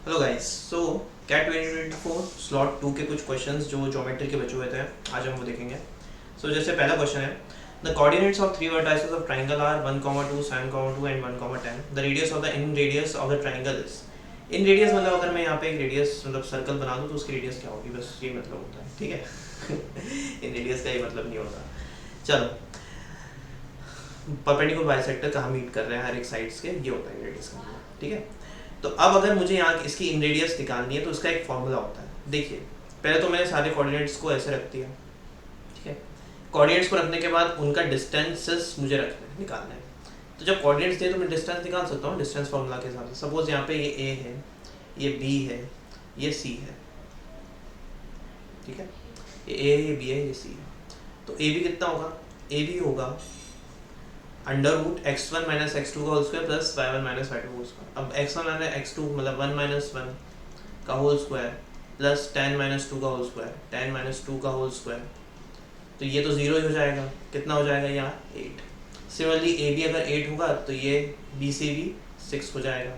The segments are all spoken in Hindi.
हेलो गाइस, सो कैट 2024 स्लॉट 2 के कुछ क्वेश्चंस जो ज्योमेट्री के बचे हुए थे आज हम वो देखेंगे। जैसे पहला क्वेश्चन है, the coordinates of three vertices of triangle are 1,2 7,2 and 1,10। The radius of the inradius of the triangle is. Inradius मतलब अगर मैं यहाँ पे एक रेडियस मतलब सर्कल बना दूँ तो उसकी रेडियस क्या होगी, बस ये मतलब होता है, ठीक है। इन रेडियस का ये मतलब नहीं होता। चलो, परपेंडिकुलर बाइसेक्टर कहाँ मीट कर रहे हैं हर एक साइड्स के, ये होता है इन रेडियस का, ठीक है। तो अब अगर मुझे यहाँ इसकी इन रेडियस निकालनी है तो उसका एक फॉर्मूला होता है। देखिए, पहले तो मैंने सारे कोऑर्डिनेट्स को ऐसे रख दिया, ठीक है। कोऑर्डिनेट्स को रखने के बाद उनका डिस्टेंसेस मुझे रखना है, निकालना है। तो जब कोऑर्डिनेट्स दिए तो मैं डिस्टेंस निकाल सकता हूँ डिस्टेंस फॉर्मूला के हिसाब से। सपोज यहाँ पे ये ए है, ये बी है, ये सी है, ठीक है। ये ए है, ये बी है, ये सी है। तो ए बी कितना होगा? ए बी होगा under root x1 minus x2 का whole square plus y1 minus y2 का होल स्क्वायर। अब x1 माइनस x2 मतलब 1 माइनस 1 का होल स्क्वायर प्लस 10 माइनस 2 का होल स्क्वायर, 10 माइनस 2 का होल स्क्वायर। तो ये तो 0 ही हो जाएगा। कितना हो जाएगा यहाँ? 8। सिमिलरली ए बी अगर 8 होगा तो ये बी से भी 6 हो जाएगा,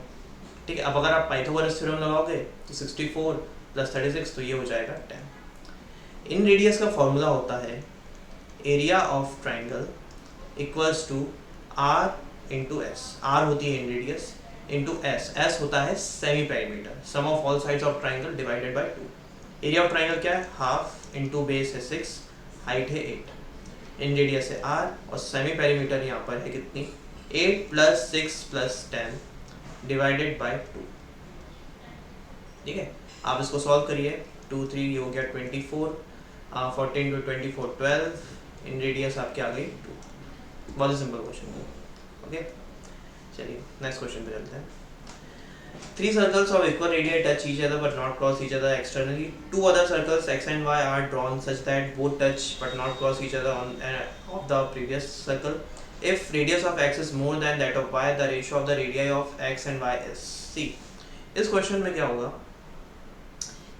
ठीक है। अब अगर आप पाइथागोरस थ्योरम लगाओगे तो 64 प्लस 36 तो ये हो जाएगा 10। इन रेडियस का फॉर्मूला होता है area of triangle equals to R into S. R होती है inradius into S. S होता है semiperimeter, sum of all sides of triangle divided by 2। Area of triangle क्या है? हाफ इंटू बेस है 6, हाइट है 8, इन रेडियस है आर और सेमी पेरीमीटर यहाँ पर है कितनी? 8 प्लस 6 प्लस 10 डिवाइडेड बाय 2, ठीक है। आप इसको सॉल्व करिए। 2 3 ये हो गया 24, 14 टू 24 12, इन रेडियस आपके आ गई 2। बहुत ही सिंपल क्वेश्चन है, ओके। चलिए नेक्स्ट क्वेश्चन पे चलते हैं। Three circles of equal radii touch each other but not cross each other externally. Two other circles x and y are drawn such that both touch but not cross each other on of the previous circle. If radius of x is more than that of y, the ratio of the radii of x and y is c. इस क्वेश्चन में क्या होगा?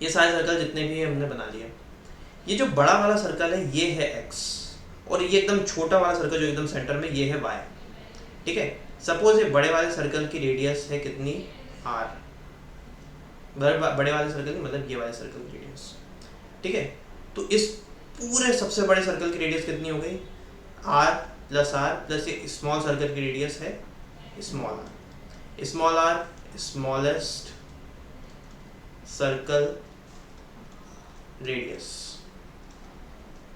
ये सारे सर्कल जितने भी हमने बना लिए, ये जो बड़ा वाला सर्कल है ये है x और ये एकदम छोटा वाला सर्कल जो एकदम सेंटर में ये है y, ठीक है। सपोज ये बड़े वाले सर्कल की रेडियस है कितनी? r। बड़े वाले सर्कल की मतलब ये वाले सर्कल की रेडियस, ठीक है। तो इस पूरे सबसे बड़े सर्कल की रेडियस कितनी हो गई? r प्लस ये स्मॉल सर्कल की रेडियस है small r। Small r smallest circle radius,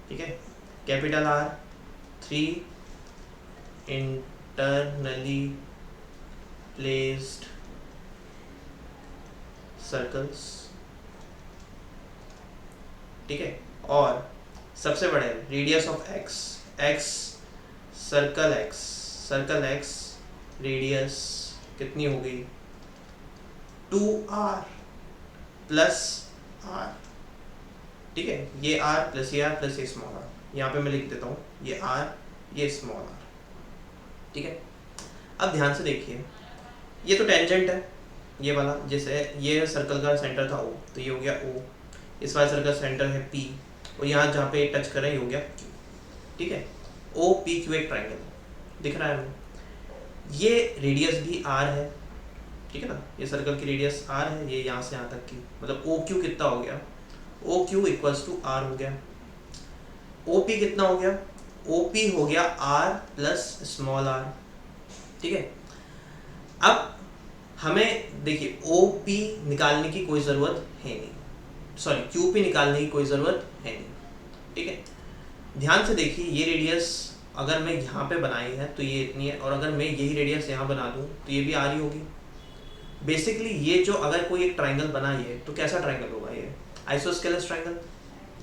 ठीक है। Capital R 3 internally placed circles, ठीक है। और सबसे बड़े radius of x, x circle x radius कितनी हो गई? 2r प्लस r, ठीक है। ये r प्लस ये स्मॉल r, यहाँ पे मैं लिख देता हूँ ये r ये स्मॉल r, ठीक है। अब ध्यान से देखिए, ये तो टेंजेंट है ये वाला, जैसे ये सर्कल का सेंटर था O तो ये हो गया O, इस वाले सर्कल सेंटर है P और यहाँ जहाँ पे टच कर रहे हैं ये हो गया Q, ठीक है। O P Q एक ट्राइंगल दिख रहा है हमें। ये रेडियस भी R है, ठीक है ना। ये सर्कल की रेडियस R है, ये यहाँ से यहाँ तक की, मतलब OQ कितना हो गया? OQ इक्वल्स टू R हो गया। OP कितना हो गया? OP हो गया R प्लस स्मॉल r, ठीक है। अब हमें देखिए OP निकालने की कोई ज़रूरत है नहीं, सॉरी QP निकालने की कोई ज़रूरत है नहीं, ठीक है। ध्यान से देखिए, ये रेडियस अगर मैं यहाँ पे बनाई है तो ये इतनी है और अगर मैं यही रेडियस यहाँ बना दूँ तो ये भी आ रही होगी। बेसिकली ये जो अगर कोई एक ट्राइंगल बना है तो कैसा ट्राइंगल होगा? ये आइसोस्केलस ट्राइंगल।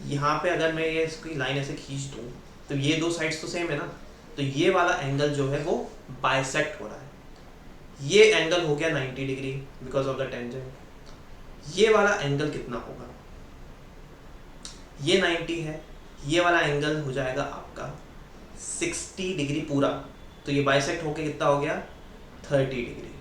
यहाँ पे अगर मैं ये इसकी लाइन ऐसे खींच दूँ तो ये दो साइड्स तो सेम है ना, तो ये वाला एंगल जो है वो बाइसेक्ट हो रहा है। ये एंगल हो गया 90 degree because of the tangent. ये वाला एंगल कितना होगा? ये 90 है, ये वाला एंगल हो जाएगा आपका 60 डिग्री पूरा, तो ये बाइसेक्ट होके कितना हो गया? 30 डिग्री।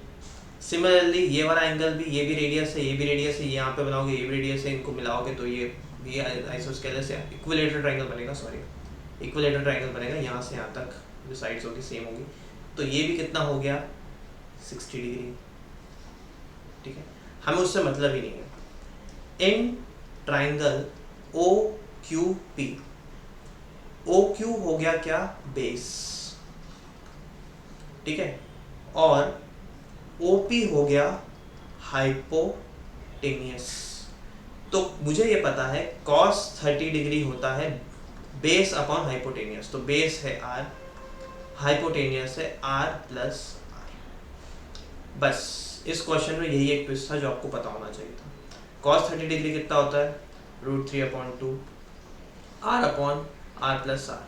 सिमिलरली ये वाला एंगल भी, ये भी रेडियस है, ये भी रेडियस है, यहाँ पे बनाओगे ये भी रेडियस है, इनको मिलाओगे तो ये भी आइसोस्केलस है, इक्विलेटरल ट्रायंगल बनेगा, सॉरी इक्विलेटरल ट्रायंगल बनेगा। यहाँ से यहाँ तक जो साइड्स होगी सेम होगी, तो ये भी कितना हो गया? 60 डिग्री, ठीक है। हमें उससे मतलब ही नहीं है। In triangle O Q P, O Q हो गया क्या, बेस, ठीक है, और ओ पी हो गया हाइपोटेनियस। तो मुझे ये पता है cos 30 डिग्री होता है बेस अपॉन हाइपोटेनियस, तो बेस है r, हाइपोटेनियस है r प्लस r। बस इस क्वेश्चन में यही एक ट्विस्ट था जो आपको पता होना चाहिए था। cos 30 डिग्री कितना होता है, √3/2 r upon r plus r।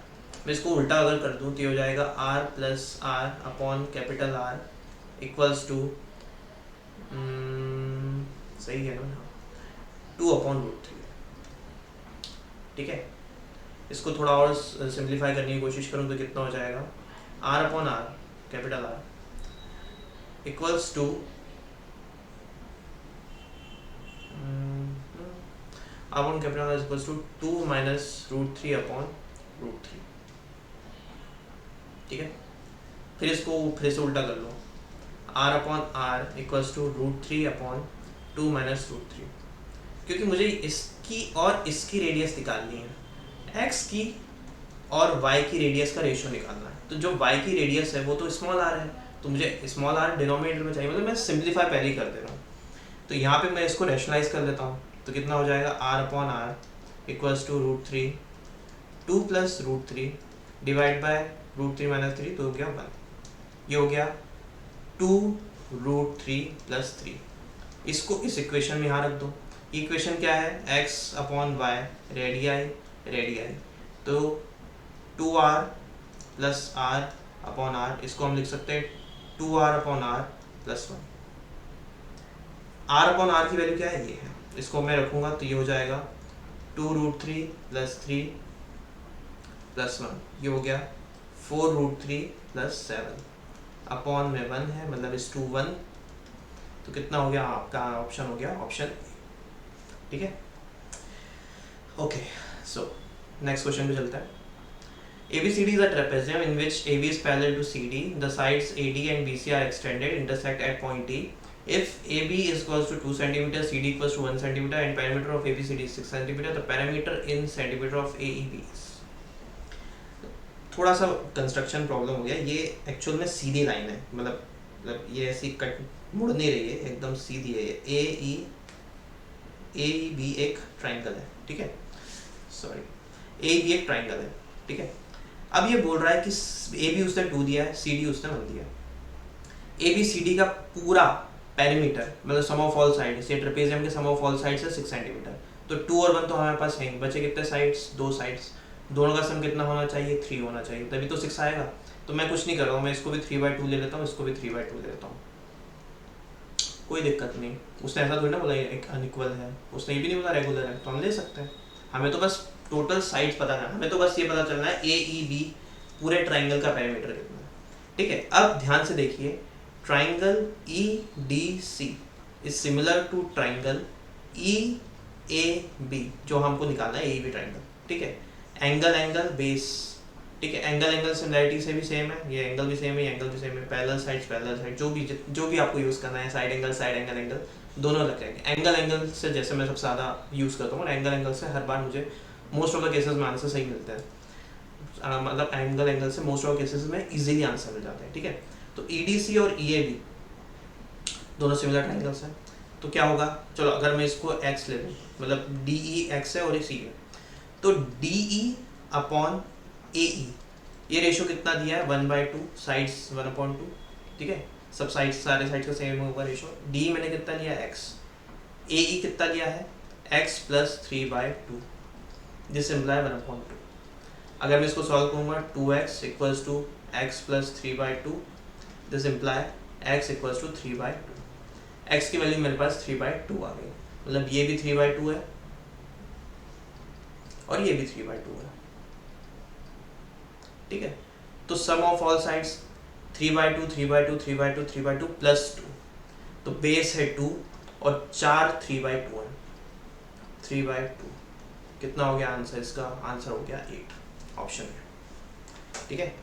मैं इसको उल्टा अगर कर दूं तो हो जाएगा r plus r upon capital R equals to, सही है ना, 2/√3। ठीक है, इसको थोड़ा और सिंप्लीफाई करने की कोशिश करूँ तो कितना हो जाएगा, r upon r capital R equals to upon capital R equals to 2 minus √3/√3। ठीक है, फिर इसको फिर से उल्टा कर लो, r upon r equals to √3/2 minus √3, क्योंकि मुझे इसकी और इसकी रेडियस निकालनी है, x की और y की रेडियस का रेशियो निकालना है। तो जो y की रेडियस है वो तो स्मॉल r है, तो मुझे स्मॉल r डिनोमिनेटर में चाहिए, मतलब मैं सिंप्लीफाई पहले ही कर दे रहा हूँ। तो यहाँ पे मैं इसको रैशनलाइज कर लेता हूँ, तो कितना हो जाएगा, r upon r equals to √3, 2 plus √3 divide by √3 minus 3, तो हो गया 1। ये हो गया 2√3 प्लस 3। इसको इस इक्वेशन में यहाँ रख दो। इक्वेशन क्या है, x अपॉन वाई रेडियाई, तो 2r plus r upon r, इसको हम लिख सकते हैं 2r upon r plus 1। r upon r की वैल्यू क्या है, ये है, इसको मैं रखूँगा तो ये हो जाएगा 2√3 प्लस 3 प्लस 1, ये हो गया 4√3 प्लस 7 अपॉन में 1 है, मतलब इस 2 1, तो कितना हो गया, आपका ऑप्शन हो गया ऑप्शन ए। ठीक है, ओके, सो नेक्स्ट क्वेश्चन पे चलता है। ABCD is a trapezium in which AB is parallel to CD. The sides AD and BC are extended, intersect at point E. If AB is equals to 2 cm, CD equals to 1 cm, and perimeter of ABCD is 6 cm, the parameter in centimeter of AEB is. थोड़ा सा कंस्ट्रक्शन प्रॉब्लम हो गया, ये एक्चुअल में सीधी लाइन है, मतलब ये ऐसी कट मुड़ नहीं रही है, एकदम सीधी है। ये AEB एक ट्राइंगल है, ठीक है, सॉरी, AEB एक ट्राइंगल है, ठीक है। अब ये बोल रहा है कि AB उसने 2 दिया है, CD उसने 1 दिया। ABCD का पूरा पेरीमीटर, मतलब सम ऑफ ऑल साइड्स, ये ट्रेपेजियम के सम ऑफ ऑल साइड्स है 6 सेंटीमीटर, तो 2 और 1 तो हमारे पास हैं, बचे कितने साइड्स, 2 साइड्स, दोनों का सम कितना होना चाहिए, 3 होना चाहिए, तभी तो 6 आएगा। तो मैं कुछ नहीं कर रहा हूँ, मैं इसको भी 3/2 ले लेता हूँ, इसको भी 3/2 ले लेता हूँ, कोई दिक्कत नहीं। उसने ऐसा थोड़ी ना बोला एक अनइक्वल है, उसने ये भी नहीं बोला रेगुलर है, तो हम ले सकते हैं। हमें तो बस टोटल साइड्स पता करना, हमें तो बस ये पता चलना है AEB पूरे ट्राइंगल का पेरीमीटर कितना है, ठीक है। अब ध्यान से देखिए, triangle EDC is similar to triangle EAB, जो हमको निकालना है AEB ट्राइंगल, ठीक है। एंगल बेस, ठीक है, एंगल सिमिलरिटी से भी सेम है, ये एंगल भी सेम है, ये एंगल भी सेम है, पैरेलल साइड, जो भी आपको यूज़ करना है, साइड एंगल दोनों लग जाएंगे। एंगल से जैसे मैं सबसे ज़्यादा यूज़ करता हूँ, और एंगल से हर बार मुझे मोस्ट ऑफ द केसेस में आंसर सही मिलता है, मतलब एंगल से मोस्ट ऑफ केसेस में इजीली आंसर मिल जाते हैं, ठीक है। तो EDC और EAB दोनों सिमिलर ट्राइंगल्स हैं, तो क्या होगा, चलो अगर मैं इसको x ले लूँ, मतलब DE x है और ये C है, तो DE अपॉन AE, ये रेशो कितना दिया है, 1/2, साइड्स 1/2, ठीक है, सब साइड्स सारे साइड्स का सेम होगा रेशो। DE मैंने कितना लिया है, x, AE कितना लिया है, x प्लस 3/2, दिस इम्प्लाई 1/2। अगर मैं इसको सॉल्व करूँगा, 2x equals to x plus 3/2, this imply x equals to 3/2। x की वैल्यू मेरे पास 3/2 आ गई, मतलब ये भी 3/2 है और ये भी 3/2 है, ठीक है। तो सम ऑफ ऑल साइड्स 3/2 3/2 3/2 3/2 प्लस 2, तो बेस है 2 और 4 3/2 है, 3/2 कितना हो गया आंसर, इसका आंसर हो गया 8, ऑप्शन है, ठीक है।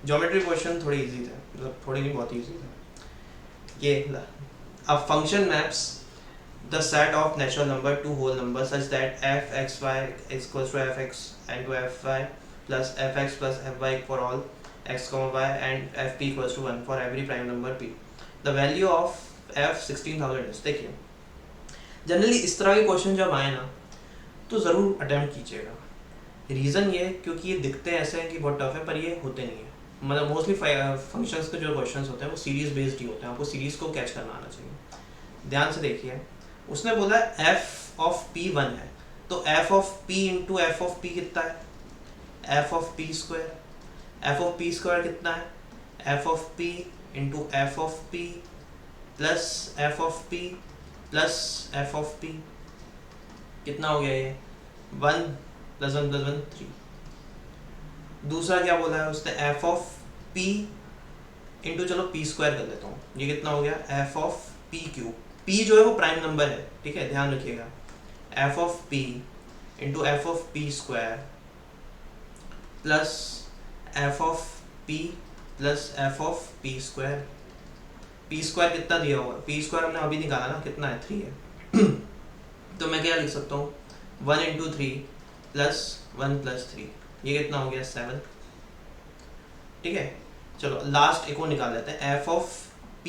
ज्योमेट्री क्वेश्चन थोड़े इजी थे, मतलब थोड़े नहीं, बहुत इजी थे ये। अब function maps the set of natural number to whole number such that fxy is equals to fx and to fy plus fx plus fy for all x comma y and fp equals to 1 for every prime number p. The value of f 16,000 is. देखिए जनरली इस तरह के क्वेश्चन जब आए ना तो ज़रूर अटेम्प्ट कीजिएगा. रीज़न ये क्योंकि ये दिखते ऐसे हैं कि बहुत टफ है पर ये होते नहीं है. मतलब मोस्टली फंक्शंस के जो क्वेश्चंस होते हैं वो सीरीज बेस्ड ही होते हैं. आपको सीरीज को कैच करना आना चाहिए. ध्यान से देखिए उसने बोला f ऑफ p 1 है तो f of p into F of p कितना है? f of p square. f of p square कितना है? f of p into F of p plus f of p plus f of p. कितना हो गया ये? 1 प्लस 1 प्लस 1 3. दूसरा क्या बोला है उसने? f ऑफ p इंटू चलो p स्क्वायर कर लेता हूँ. ये कितना हो गया? f of p cube. p जो है वो प्राइम नंबर है, ठीक है, ध्यान रखिएगा. f of p into F of p square plus f of p plus F of p square. p square कितना दिया हुआ? p स्क्वायर हमने अभी निकाला ना, कितना है? 3 है. तो मैं क्या लिख सकता हूँ? 1 इंटू 3 प्लस 1 प्लस 3. ये कितना हो गया? 7. ठीक है, चलो लास्ट एक और निकाल लेते हैं. f of p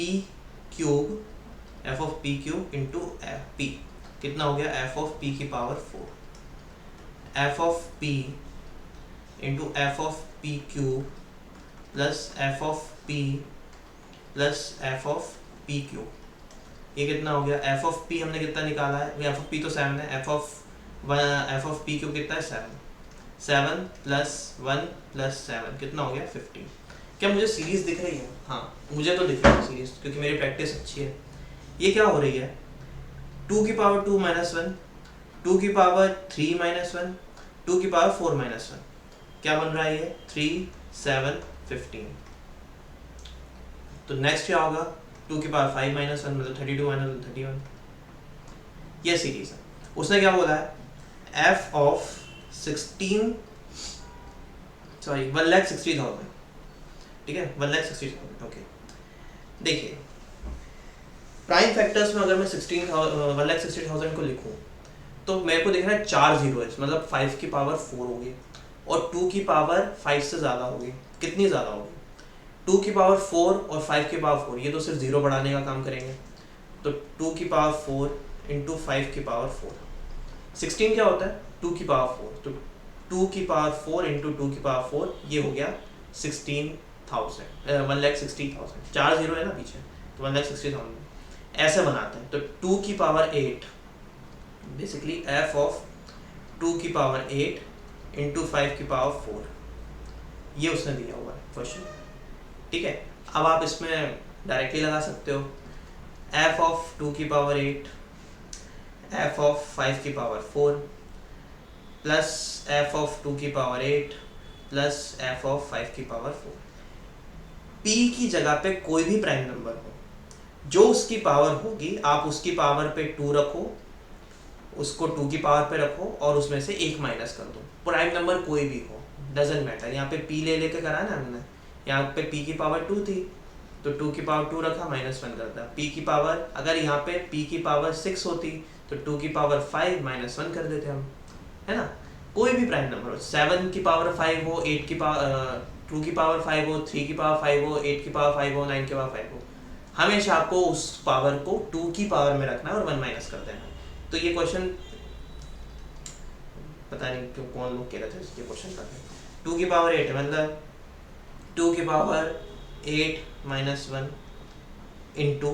cube F of P cube into P कितना हो गया? एफ ऑफ पी की power 4. F of P into F of P cube plus F of P plus F of P cube. ये कितना हो गया? एफ ऑफ पी हमने कितना निकाला है? एफ ऑफ पी तो 7 है. एफ ऑफ पी क्यूब कितना है? 7. 7 प्लस 1 प्लस 7 कितना हो गया? 15. क्या मुझे सीरीज दिख रही है? हाँ मुझे तो दिख रही है सीरीज क्योंकि मेरी प्रैक्टिस अच्छी है. ये क्या हो रही है? 2 की पावर 2 माइनस 1, 2 की पावर 3 माइनस 1, 2 की पावर 4 माइनस 1. क्या बन रहा है ये? 3 7 15. तो नेक्स्ट क्या होगा? 2 की पावर 5 माइनस 1 मतलब 32 माइनस 31. ये सीरीज है. उसने क्या बोला है? f of 1,60,000. ठीक है, 1,60,000. ओके देखिए प्राइम फैक्टर्स में अगर मैं 1,60,000 को लिखूं तो मेरे को दिख रहा है 4 जीरो है, मतलब 5 की पावर 4 होगी और 2 की पावर 5 से ज़्यादा होगी. कितनी ज़्यादा होगी? 2 की पावर 4 और 5 की पावर 4. ये तो सिर्फ जीरो बढ़ाने का काम करेंगे. तो 2 की पावर 4 इंटू 5 की पावर 4. 16 क्या होता है? 2 की पावर 4. तो 2 की पावर 4 इंटू 2 की पावर 4 ये हो गया 1,60,000. 4 जीरो है ना पीछे, तो 1,60,000 ऐसे बनाते हैं. तो 2 की पावर 8 बेसिकली f ऑफ 2 की पावर 8 इंटू 5 की पावर 4. ये उसने दिया हुआ है क्वेश्चन. ठीक है, अब आप इसमें डायरेक्टली लगा सकते हो. f ऑफ 2 की पावर 8 f ऑफ 5 की पावर 4 प्लस f ऑफ 2 की पावर 8 प्लस f ऑफ 5 की पावर 4. p की जगह पे कोई भी प्राइम नंबर हो, जो उसकी पावर होगी आप उसकी पावर पे 2 रखो, उसको 2 की पावर पे रखो और उसमें से 1 माइनस कर दो. प्राइम नंबर कोई भी हो, डजेंट मैटर. यहाँ पे p ले लेके करा ना हमने. यहाँ पे p की पावर 2 थी तो 2 की पावर 2 रखा, माइनस 1 करता. p की पावर अगर यहाँ पे p की पावर 6 होती तो 2 की पावर 5 माइनस 1 कर देते हम, है ना. कोई भी प्राइम नंबर हो, 7 की पावर 5 हो, 8 की पावर 2 की पावर 5 हो, 3 की पावर 5 हो, 8 की पावर 5 हो, 9 की पावर 5 हो, हमेशा आपको उस पावर को 2 की पावर में रखना है और 1 माइनस कर देना है. तो ये क्वेश्चन पता नहीं क्यों कौन लोग कह रहे थे इसके क्वेश्चन कर रहे. 2 की पावर 8 है मतलब 2 की पावर 8 माइनस 1 इंटू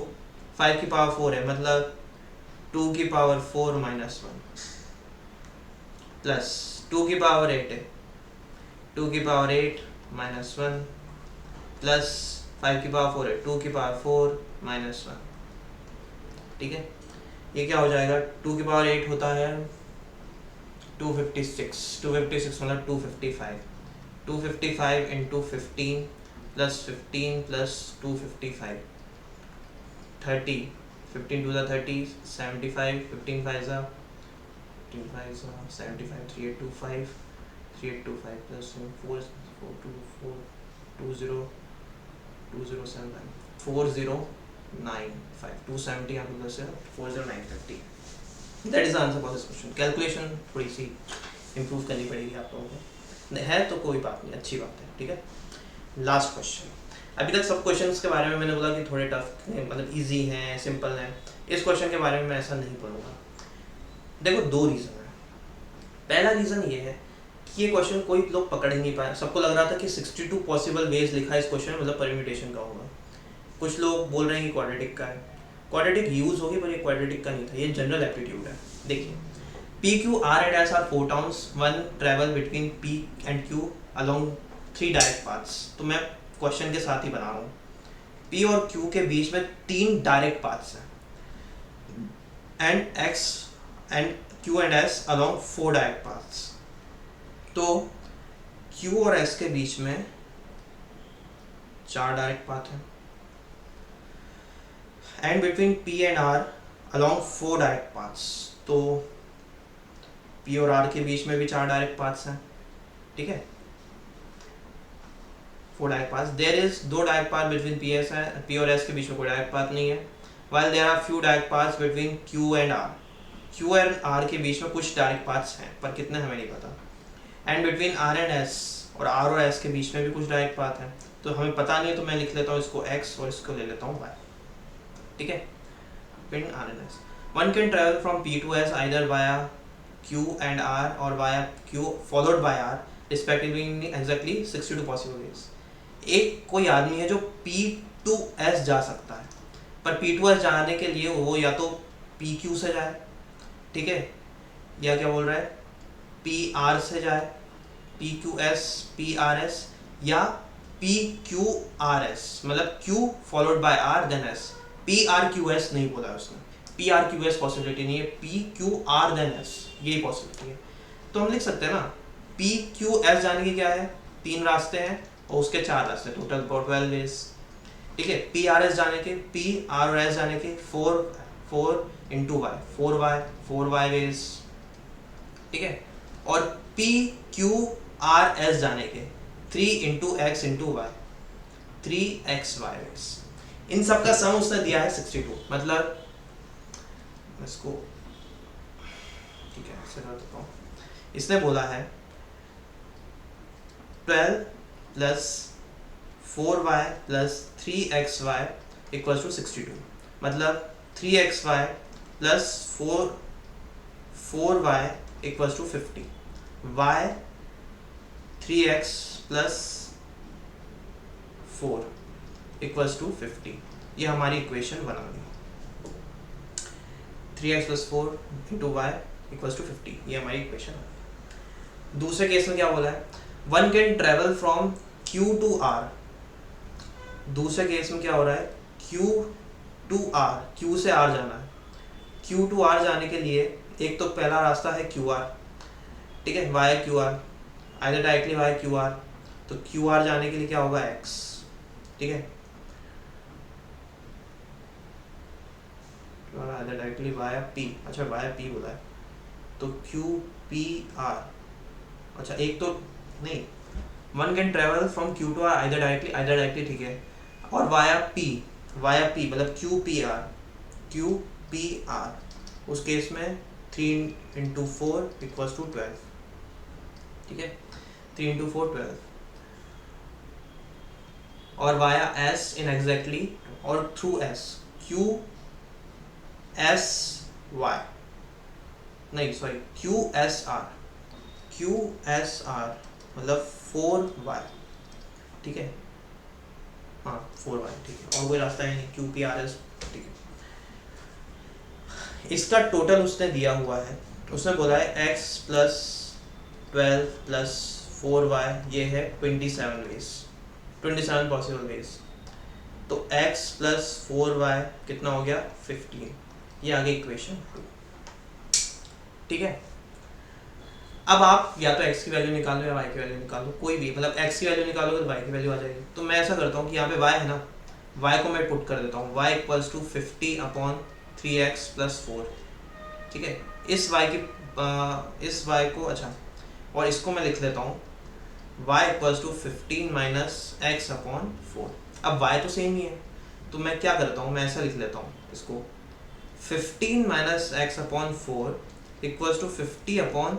5 की पावर 4 है मतलब 2 की पावर 4 माइनस 1 प्लस 2 की पावर 8 है 2 की पावर 8 माइनस 1 प्लस 5 की पावर 4 है 2 की पावर 4 माइनस 1. ठीक है, ये क्या हो जाएगा? 2 की पावर 8 होता है 256. 256 मतलब 255. 255 into 15 plus 15 plus 255 30. 15 to the 30 75. 15 5 ज़ा 75. 3825 3825 प्लस 4 4 2 4 20 2075 40 270 यहाँ पे प्लस है 40950. That is answer for this question. Calculation थोड़ी सी इम्प्रूव करनी पड़ेगी आप लोगों को, है तो कोई बात नहीं, अच्छी बात है. ठीक है, लास्ट क्वेश्चन. अभी तक सब क्वेश्चंस के बारे में मैंने बोला कि थोड़े टफ मतलब इजी हैं, सिंपल हैं. इस क्वेश्चन के बारे में मैं ऐसा नहीं बोलूँगा. देखो, दो रीज़न है. पहला रीज़न ये है कि ये क्वेश्चन कोई लोग पकड़ ही नहीं पाए. सबको लग रहा था कि 62 पॉसिबल वेज लिखा है इस क्वेश्चन में, मतलब परम्यूटेशन का होगा. कुछ लोग बोल रहे हैं कि क्वाड्रेटिक का है. क्वाड्रेटिक यूज होगी पर ये क्वाड्रेटिक का नहीं था, ये जनरल एप्टीट्यूड है. देखिए, P Q R and S R four towns, one travel between P and Q along 3 direct paths. तो मैं क्वेश्चन के साथ ही बना रहा हूँ. पी और क्यू के बीच में 3 डायरेक्ट पाथ्स हैं and X and Q and S along 4 direct paths. तो क्यू और एस के बीच में 4 डायरेक्ट पाथ हैं and between P and R along 4 direct paths. तो पी और आर के बीच में भी 4 डायरेक्ट पाथ्स हैं. ठीक है, 4 direct paths. There is 2 direct path between P और एस के बीच में कोई डायरेक्ट पाथ नहीं है. while there are few direct paths between Q and R. Q and R के बीच में कुछ डायरेक्ट पाथ्स हैं पर कितने हमें नहीं पता. And between R and S, और R और S के बीच में भी कुछ डायरेक्ट पाथ हैं तो हमें पता नहीं है. तो मैं लिख लेता हूँ इसको X और इसको ले लेता हूँ Y. ठीक है, between R and S. One can travel from P to S either via Q and R or via Q followed by R respectively in exactly 62 possible ways. एक कोई आदमी है जो P to S जा सकता है, पर P to S जाने के लिए वो या तो PQ से जाए, ठीक है, या क्या बोल रहा है PR से जाए, PQS PRS, या PQRS, मतलब Q followed by R then S. PRQS नहीं बोला है उसने, PRQS पॉसिबिलिटी नहीं है, PQR then S यही पॉसिबिलिटी है. तो हम लिख सकते हैं ना, PQS जाने के क्या है, 3 रास्ते हैं और उसके 4 रास्ते, टोटल 12 वेज. ठीक है, PRS जाने के, PRS जाने के 4 into Y, 4Y वेज. ठीक है, और PQRS जाने के 3 into X into Y, 3XY ways. इन सब का सम उसने दिया है 62. मतलब इसको ठीक है ऐसे कर देता हूँ. इसने बोला है 12 plus 4y plus 3xy equals to 62. मतलब 3xy plus 4y equals to 50. y 3x plus 4 equals to 50. ये हमारी इक्वेशन बना गई. 3x plus 4 into Y equals to 50. ये हमारी इक्वेशन है. दूसरे केस में क्या बोला है, one can travel from Q to R. दूसरे केस में क्या हो रहा है, Q टू R, Q से R जाना है. Q टू R जाने के लिए एक तो पहला रास्ता है QR, ठीक है, via QR, either directly via QR. तो QR जाने के लिए क्या होगा, X. ठीक है, डायरेक्टली वाया P. अच्छा, वाया P बोला है तो QPR. अच्छा, एक तो नहीं, one can travel from Q to R either directly, ठीक है, और वाया P मतलब QPR. उस केस में 3 into 4 इक्वल्स टू 12. ठीक है, 3 into 4 12. और वाया S इन एग्जैक्टली और थ्रू S, QSY नहीं सॉरी QSR मतलब 4y. ठीक है, हाँ 4y. ठीक है, और कोई रास्ता है नहीं, QPRS. ठीक है, इसका टोटल उसने दिया हुआ है. उसने बोला है x प्लस 12 प्लस 4y, ये है 27 पॉसिबल वेज. तो x प्लस 4y कितना हो गया, 15. ये आगे इक्वेशन 2. ठीक है, अब आप या तो x की वैल्यू निकालो या y की वैल्यू निकालो, कोई भी, मतलब x की वैल्यू निकालोगे तो y की वैल्यू आ जाएगी. तो मैं ऐसा करता हूँ कि यहाँ पे y है ना, y को मैं पुट कर देता हूँ, y equals to 50/3x plus 4. ठीक है, इस y को, अच्छा, और इसको मैं लिख लेता हूँ y इक्वल्स टू 15 - x/4. अब y तो सेम ही है, तो तो मैं क्या करता हूँ, मैं ऐसा लिख लेता हूँ इसको 15 minus X upon 4 equals to 50 upon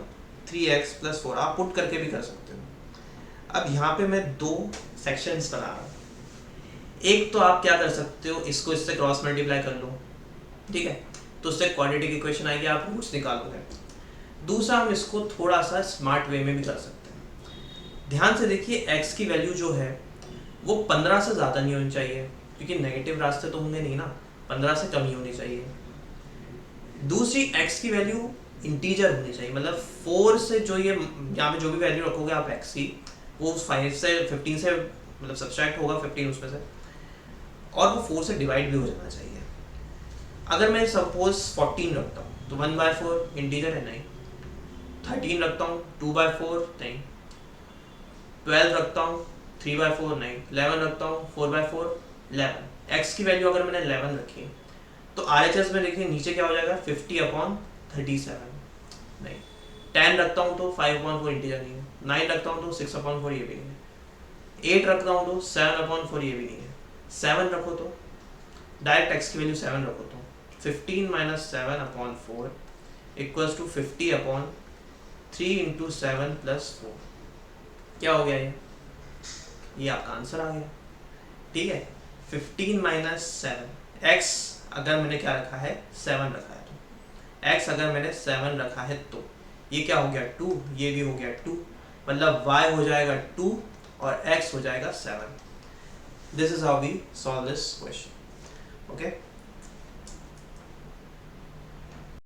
3x plus 4। आप पुट करके भी कर सकते हो। अब यहाँ पे मैं दो सेक्शंस बना रहा हूँ। एक तो आप क्या कर सकते हो, इसको इससे क्रॉस मल्टीप्लाई कर लो, ठीक है, तो उससे क्वाड्रेटिक इक्वेशन आएगी, आप रूट्स निकालोगे। दूसरा हम इसको थोड़ा सा स्मार्ट वे में भी कर सकते हैं। ध्यान से देखिए, x की वैल्यू जो है वो 15 से ज़्यादा नहीं होनी चाहिए, क्योंकि नेगेटिव रास्ते तो होंगे नहीं ना, 15 से कम ही होनी चाहिए। दूसरी x की वैल्यू इंटीजर होनी चाहिए, मतलब 4 से जो ये यहाँ पे जो भी वैल्यू रखोगे आप x की, वो 5 से 15 से मतलब सब्सट्रैक्ट होगा 15 उसमें से, और वो 4 से डिवाइड भी हो जाना चाहिए। अगर मैं सपोज 14 रखता हूँ तो 1/4 इंटीजर है, नहीं। 13 रखता हूँ 2/4 नहीं। 12 रखता हूँ 3/4 नहीं। 11 रखता हूँ 4/4 11। x की वैल्यू अगर मैंने 11 रखी तो RHS में देखिए नीचे क्या हो जाएगा 50 अपॉन 37 नहीं। 10 रखता हूँ तो 5/4 इंटीजर नहीं है। 9 रखता हूँ तो 6/4 ये भी नहीं है। 8 रखता हूँ तो 7/4 ये भी नहीं है। 7 रखो तो डायरेक्ट x की वैल्यू 7 रखो तो 15 minus 7/4 equals to 50 upon 3 into 7 plus 4। क्या हो गया ये आपका आंसर आ गया, ठीक है। 15 माइनस 7, x अगर मैंने क्या रखा है 7 रखा है, तो x अगर मैंने 7 रखा है तो ये क्या हो गया 2, ये भी हो गया 2, मतलब y हो जाएगा 2 और x हो जाएगा 7। This is how we solve this question, okay.